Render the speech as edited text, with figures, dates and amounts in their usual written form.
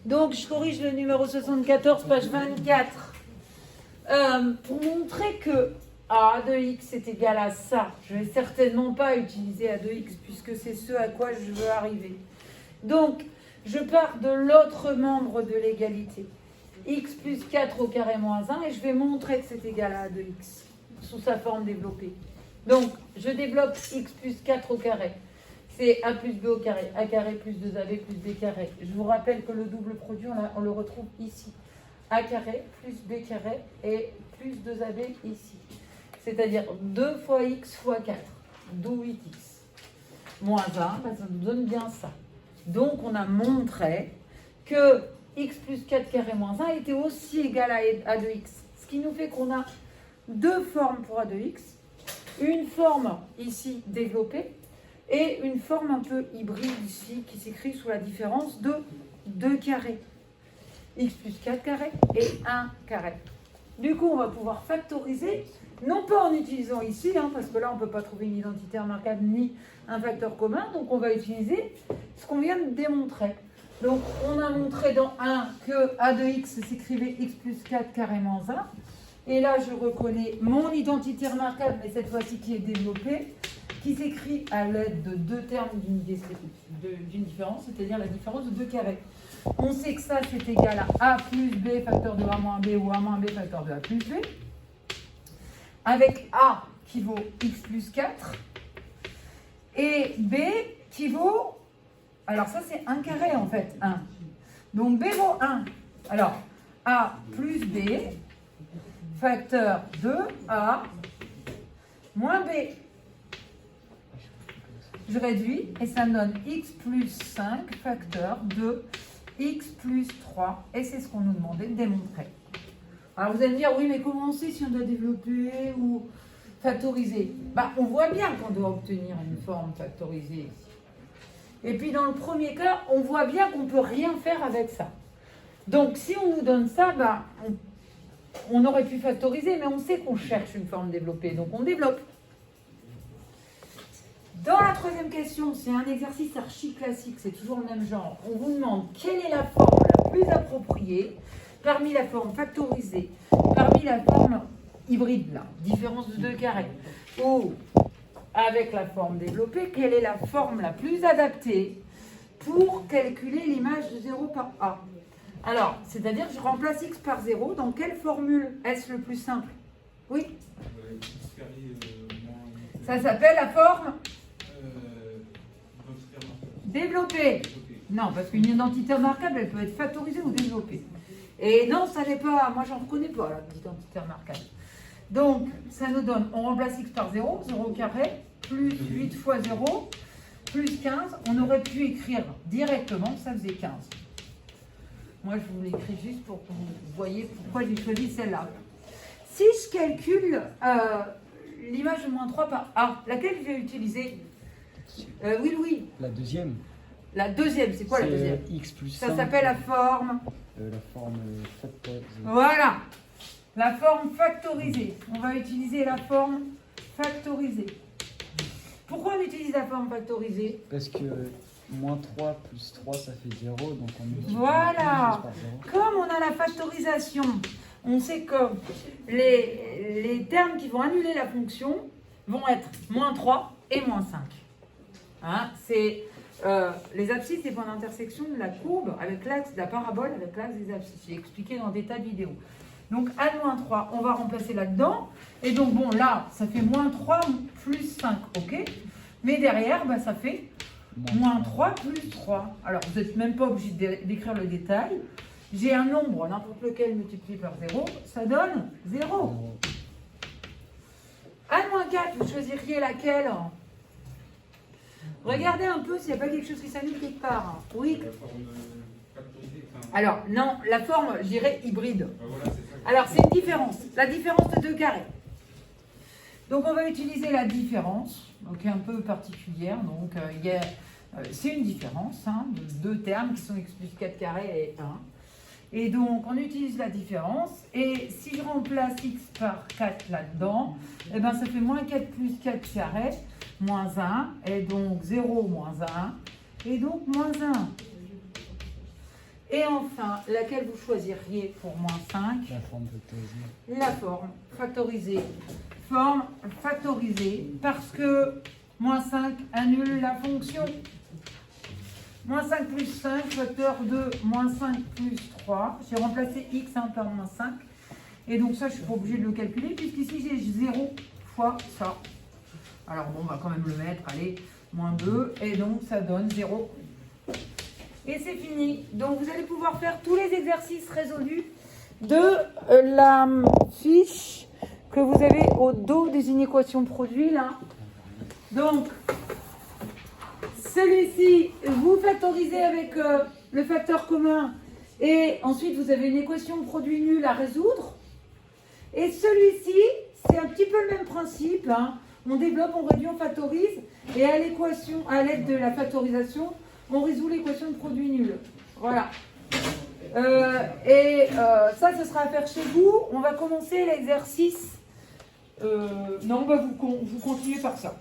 Donc, je corrige le numéro 74, page 24. Pour montrer que A de x est égal à ça, je ne vais certainement pas utiliser A de x puisque c'est ce à quoi je veux arriver. Donc, je pars de l'autre membre de l'égalité. X plus 4 au carré moins 1 et je vais montrer que c'est égal à A de x sous sa forme développée. Donc, je développe x plus 4 au carré. C'est a plus b au carré, a carré plus 2ab plus b carré. Je vous rappelle que le double produit, on le retrouve ici. A carré plus b carré et plus 2ab ici. C'est-à-dire 2 fois x fois 4, d'où 8x. Moins 1, ça nous donne bien ça. Donc, on a montré que x plus 4 carré moins 1 était aussi égal à a de x. Ce qui nous fait qu'on a deux formes pour a de x. Une forme ici développée et une forme un peu hybride ici qui s'écrit sous la différence de 2 carrés. X plus 4 carrés et 1 carré. Du coup, on va pouvoir factoriser, non pas en utilisant ici, parce que là, on ne peut pas trouver une identité remarquable ni un facteur commun, donc on va utiliser ce qu'on vient de démontrer. Donc, on a montré dans 1 que a de x s'écrivait x plus 4 carré moins 1. Et là, je reconnais mon identité remarquable, mais cette fois-ci qui est développée, qui s'écrit à l'aide de deux termes d'une différence, c'est-à-dire la différence de 2 carrés. On sait que ça, c'est égal à a plus b facteur de a moins b ou a moins b facteur de a plus b, avec a qui vaut x plus 4, et b qui vaut, alors ça c'est 1 carré en fait, 1. Donc b vaut 1. Alors, a plus b facteur de a moins b. Je réduis et ça me donne x plus 5 facteur de x plus 3. Et c'est ce qu'on nous demandait de démontrer. Alors vous allez me dire, oui, mais comment on sait si on doit développer ou factoriser? On voit bien qu'on doit obtenir une forme factorisée ici. Et puis dans le premier cas, on voit bien qu'on ne peut rien faire avec ça. Donc si on nous donne ça, on aurait pu factoriser, mais on sait qu'on cherche une forme développée, donc on développe. Dans la troisième question, c'est un exercice archi classique, c'est toujours le même genre. On vous demande quelle est la forme la plus appropriée parmi la forme factorisée, parmi la forme hybride, là, différence de 2 carrés, ou avec la forme développée, quelle est la forme la plus adaptée pour calculer l'image de 0 par a. Alors, c'est-à-dire que je remplace x par 0, dans quelle formule est-ce le plus simple? Oui? Ça s'appelle la forme développée. Non, parce qu'une identité remarquable, elle peut être factorisée ou développée. Et non, ça n'est pas, moi j'en reconnais pas l'identité remarquable. Donc, ça nous donne, on remplace x par 0, 0 carré, plus 8 fois 0, plus 15. On aurait pu écrire directement, ça faisait 15. Moi, je vous l'écris juste pour que vous voyez pourquoi j'ai choisi celle-là. Si je calcule l'image de moins 3 par A, laquelle je vais utiliser? Oui. La deuxième. La deuxième, c'est quoi la deuxième? X plus 5. Ça s'appelle la forme. La forme factorisée. Voilà, la forme factorisée. On va utiliser la forme factorisée. Pourquoi on utilise la forme factorisée? Parce que moins 3 plus 3, ça fait 0, donc on multiplie voilà. par 0. Comme on a la factorisation, on sait que les termes qui vont annuler la fonction vont être moins 3 et moins 5. C'est les abscisses et points d'intersection de la courbe avec l'axe de la parabole, avec l'axe des abscisses. J'ai expliqué dans des tas de vidéos. Donc, à moins 3, on va remplacer là-dedans. Et donc, bon, là, ça fait moins 3 plus 5, ok? Mais derrière, ça fait moins 3 plus 3. Alors, vous n'êtes même pas obligé d'écrire le détail. J'ai un nombre, n'importe lequel multiplié par 0, ça donne 0. A-4, vous choisiriez laquelle? Regardez un peu s'il n'y a pas quelque chose qui s'annule quelque part. Oui. Alors, non, la forme, je dirais hybride. Alors, c'est une différence. La différence de 2 carrés. Donc, on va utiliser la différence, donc un peu particulière. Donc, c'est une différence de deux termes qui sont x plus 4 carré et 1. Et donc, on utilise la différence. Et si je remplace x par 4 là-dedans, ça fait moins 4 plus 4 carré, moins 1. Et donc, 0 moins 1. Et donc, moins 1. Et enfin, laquelle vous choisiriez pour moins 5? La forme factorisée. La forme factorisée. Forme factorisée parce que moins 5 annule la fonction. Moins 5 plus 5, facteur de moins 5 plus 3. J'ai remplacé x par moins 5. Et donc ça, je ne suis pas obligée de le calculer puisqu'ici, j'ai 0 fois ça. Alors bon, on va quand même le mettre. Allez, moins 2. Et donc, ça donne 0. Et c'est fini. Donc, vous allez pouvoir faire tous les exercices résolus de la fiche que vous avez au dos des inéquations produits, là. Donc, celui-ci, vous factorisez avec le facteur commun. Et ensuite, vous avez une équation de produit nul à résoudre. Et celui-ci, c'est un petit peu le même principe. Hein. On développe, on réduit, on factorise. Et à l'équation, à l'aide de la factorisation, on résout l'équation de produit nul. Voilà. Ça, ce sera à faire chez vous. On va commencer l'exercice. Non, bah vous continuez par ça.